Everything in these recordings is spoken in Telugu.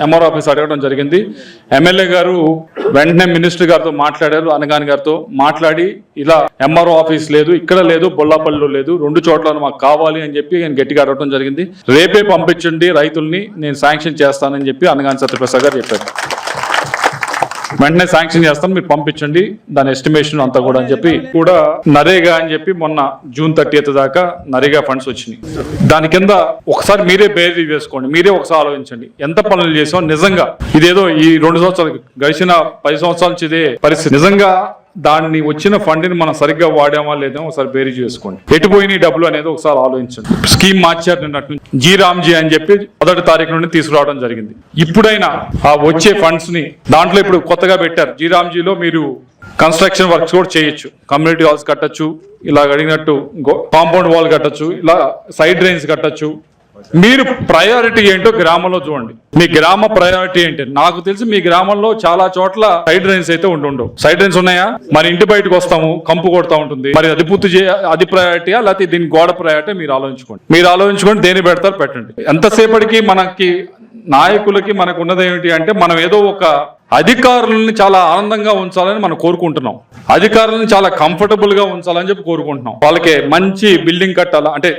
ఎంఆర్ ఆఫీస్ అడగడం జరిగింది. ఎమ్మెల్యే గారు వెంటనే మినిస్టర్ గారితో మాట్లాడారు, అనగాని గారితో మాట్లాడి ఇలా ఎంఆర్ఓ ఆఫీస్ లేదు, ఇక్కడ లేదు, బొల్లాపల్లిలో లేదు, 2 చోట్ల మాకు కావాలి అని చెప్పి నేను గట్టిగా అడగడం జరిగింది. రేపే పంపించండి రైతుల్ని, నేను శాంక్షన్ చేస్తానని చెప్పి అనగాని సత్యప్రసాద్ గారు చెప్పారు. వెంటనే శాంక్షన్ చేస్తాను, మీరు పంపించండి దాని ఎస్టిమేషన్ అంతా కూడా అని చెప్పి కూడా నరేగా అని చెప్పి మొన్న జూన్ 30th దాకా నరేగా ఫండ్స్ వచ్చినాయి. దాని కింద ఒకసారి మీరే బేరీ వేసుకోండి, మీరే ఒకసారి ఆలోచించండి ఎంత పనులు చేసాం. నిజంగా ఇదేదో ఈ 2 సంవత్సరాలు గడిచిన 10 సంవత్సరాల నుంచి ఇదే పరిస్థితి. నిజంగా దాన్ని వచ్చిన ఫండ్ని మనం సరిగ్గా వాడామా లేదా ఒకసారి బేరీ చేసుకోండి. ఎటుపోయిన డబ్బులు అనేది ఒకసారి ఆలోచించండి. స్కీమ్ మార్చారు నిన్నట్టు నుంచి జీ రామ్జీ అని చెప్పి 1వ తారీఖు నుండి తీసుకురావడం జరిగింది. ఇప్పుడైనా ఆ వచ్చే ఫండ్స్ ని దాంట్లో ఇప్పుడు కొత్తగా పెట్టారు. జీ రామ్జీలో మీరు కన్స్ట్రక్షన్ వర్క్స్ కూడా చేయొచ్చు, కమ్యూనిటీ హాల్స్ కట్టచ్చు, ఇలా అడిగినట్టు కాంపౌండ్ వాల్ కట్టచ్చు, ఇలా సైడ్ డ్రైన్స్ కట్టచ్చు. మీరు ప్రయారిటీ ఏంటో గ్రామంలో చూడండి. మీ గ్రామ ప్రయారిటీ ఏంటి? నాకు తెలిసి మీ గ్రామంలో చాలా చోట్ల సైడ్ డ్రైన్స్ అయితే ఉండవు. సైడ్ డ్రైన్స్ ఉన్నాయా? మరి ఇంటి బయటకు వస్తాము, కంపు కొడతా ఉంటుంది. మరి అది పూర్తి అది ప్రయారిటీయా లేకపోతే దీని గోడ ప్రయారిటీ? మీరు ఆలోచించుకోండి దేని పెడతారు పెట్టండి. ఎంతసేపటికి మనకి నాయకులకి మనకు ఉన్నది ఏమిటి అంటే, మనం ఏదో ఒక అధికారులని చాలా ఆనందంగా ఉంచాలని మనం కోరుకుంటున్నాం, అధికారులను చాలా కంఫర్టబుల్ గా ఉంచాలని చెప్పి కోరుకుంటున్నాం. వాళ్ళకి మంచి బిల్డింగ్ కట్టాలా అంటే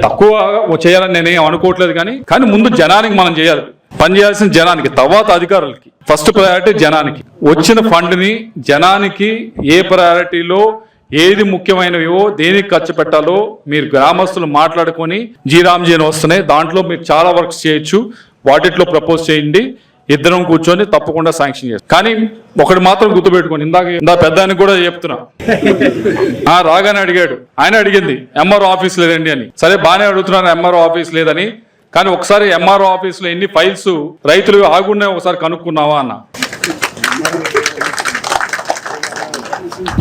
తక్కువ చేయాలని నేనేం అనుకోవట్లేదు, కానీ ముందు జనానికి మనం చేయాలి, పని చేయాల్సిన జనానికి, తర్వాత అధికారులకి. ఫస్ట్ ప్రయారిటీ జనానికి. వచ్చిన ఫండ్ ని జనానికి ఏ ప్రయారిటీలో ఏది ముఖ్యమైనవో దేనికి ఖర్చు పెట్టాలో మీరు గ్రామస్తులు మాట్లాడుకొని జీ రామ్జీ అని వస్తున్నాయి, దాంట్లో మీరు చాలా వర్క్స్ చేయొచ్చు, వాటిలో ప్రపోజ్ చేయండి, ఇద్దరం కూర్చొని తప్పకుండా శాంక్షన్ చేస్తాం. కానీ ఒకటి మాత్రం గుర్తుపెట్టుకోండి, ఇందా పెద్ద ఆయనకు కూడా చెప్తున్నా, రాగానే అడిగాడు, ఆయన అడిగింది ఎంఆర్ఓ ఆఫీస్ లేదండి అని. సరే బాగానే అడుగుతున్నాను ఎంఆర్ఓ ఆఫీస్ లేదని, కానీ ఒకసారి ఎంఆర్ఓ ఆఫీస్ లో ఎన్ని ఫైల్స్ రైతులు ఆగున్నాయి ఒకసారి కనుక్కున్నావా అన్న.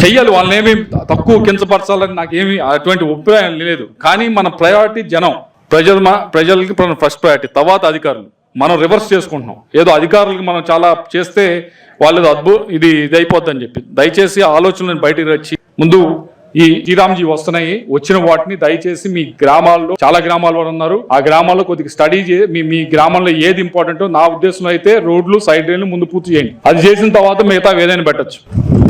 చెయ్యాలి, వాళ్ళనేమి తక్కువ కించపరచాలని నాకేమి అటువంటి అభిప్రాయం లేదు. కానీ మన ప్రయారిటీ జనం, ప్రజలకి ఫస్ట్ ప్రయారిటీ, తర్వాత అధికారులు. మనం రివర్స్ చేసుకుంటున్నాం. ఏదో అధికారులకు మనం చాలా చేస్తే వాళ్ళు ఇది అయిపోద్దని చెప్పి దయచేసి ఆలోచనలను బయటకు వచ్చి ముందు ఈ శ్రీరామ్జీ వస్తున్నాయి, వచ్చిన వాటిని దయచేసి మీ గ్రామాల్లో, చాలా గ్రామాల వారు ఉన్నారు, ఆ గ్రామాల్లో కొద్దిగా స్టడీ మీ గ్రామంలో ఏది ఇంపార్టెంటో నా ఉద్దేశంలో అయితే రోడ్లు, సైడ్ రైన్లు ముందు పూర్తి చేయండి. అది చేసిన తర్వాత మిగతా ఏదైనా పెట్టచ్చు,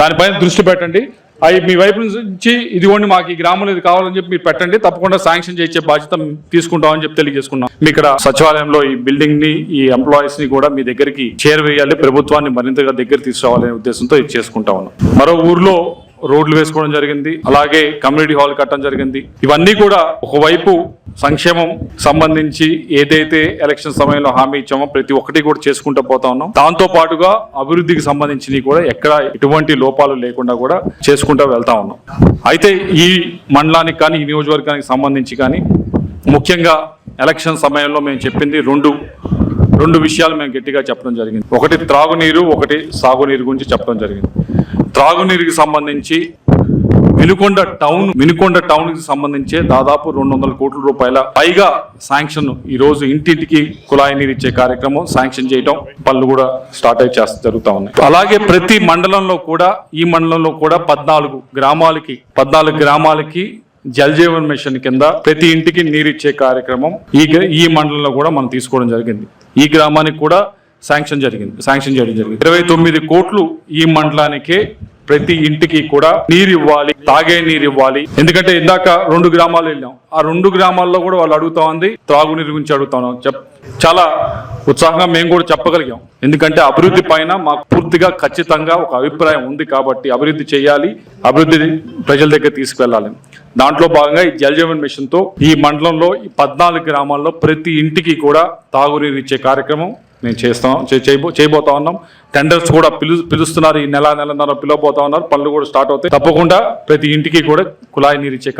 దానిపైన దృష్టి పెట్టండి. అవి మీ వైపు నుంచి ఇదిగోండి మాకు ఈ గ్రామంలో ఇది కావాలని చెప్పి మీరు పెట్టండి, తప్పకుండా శాంక్షన్ చేయించే బాధ్యత తీసుకుంటామని చెప్పి తెలియజేసుకున్నాం. మీ ఇక్కడ సచివాలయంలో ఈ బిల్డింగ్ ని, ఈ ఎంప్లాయీస్ ని కూడా మీ దగ్గరికి చేరవేయాలి, ప్రభుత్వాన్ని మరింతగా దగ్గర తీసుకురావాలనే ఉద్దేశంతో ఇది చేసుకుంటా ఉన్నాం. మరో ఊర్లో రోడ్లు వేసుకోవడం జరిగింది, అలాగే కమ్యూనిటీ హాల్ కట్టడం జరిగింది. ఇవన్నీ కూడా ఒకవైపు సంక్షేమం సంబంధించి ఏదైతే ఎలక్షన్ సమయంలో హామీ ఇచ్చామో ప్రతి ఒక్కటి కూడా చేసుకుంటూ పోతా ఉన్నాం. దాంతో పాటుగా అభివృద్ధికి సంబంధించి కూడా ఎక్కడ ఎటువంటి లోపాలు లేకుండా కూడా చేసుకుంటూ వెళ్తా ఉన్నాం. అయితే ఈ మండలానికి కానీ ఈ నియోజకవర్గానికి సంబంధించి కానీ ముఖ్యంగా ఎలక్షన్ సమయంలో మేము చెప్పింది రెండు విషయాలు మేము గట్టిగా చెప్పడం జరిగింది. ఒకటి త్రాగునీరు, ఒకటి సాగునీరు గురించి చెప్పడం జరిగింది. త్రాగునీరుకి సంబంధించి వినుకొండ టౌన్ కి సంబంధించి దాదాపు 200 కోట్ల రూపాయల పైగా శాంక్షన్ ఈ రోజు ఇంటింటికి కుళాయి నీరు ఇచ్చే కార్యక్రమం శాంక్షన్ చేయడం, పనులు కూడా స్టార్ట్ అయి జరుగుతూ ఉన్నాయి. అలాగే ప్రతి మండలంలో కూడా, ఈ మండలంలో కూడా 14 గ్రామాలకి జల్ జీవన్ మిషన్ కింద ప్రతి ఇంటికి నీరిచ్చే కార్యక్రమం ఈ మండలంలో కూడా మనం తీసుకోవడం జరిగింది. ఈ గ్రామానికి కూడా శాంక్షన్ చేయడం జరిగింది. 29 కోట్లు ఈ మండలానికే ప్రతి ఇంటికి కూడా నీరు ఇవ్వాలి, తాగే నీరు ఇవ్వాలి. ఎందుకంటే ఇందాక 2 గ్రామాలు వెళ్ళాం, ఆ 2 గ్రామాల్లో కూడా వాళ్ళు అడుగుతా ఉంది, త్రాగునీరు గురించి అడుగుతాం. చాలా ఉత్సాహంగా మేము కూడా చెప్పగలిగాం. ఎందుకంటే అభివృద్ధి పైన మాకు పూర్తిగా ఖచ్చితంగా ఒక అభిప్రాయం ఉంది కాబట్టి అభివృద్ధి చేయాలి, అభివృద్ధి ప్రజల దగ్గర తీసుకువెళ్ళాలి. దాంట్లో భాగంగా ఈ జల్ జీవన్ మిషన్ తో ఈ మండలంలో 14 గ్రామాల్లో ప్రతి ఇంటికి కూడా తాగునీరు ఇచ్చే కార్యక్రమం మేము చేయబోతా ఉన్నాం. టెండర్స్ కూడా పిలుస్తున్నారు, ఈ నెలన్నర పిలవబోతా ఉన్నారు, పనులు కూడా స్టార్ట్ అవుతాయి. తప్పకుండా ప్రతి ఇంటికి కూడా కుళాయి నీరు ఇచ్చే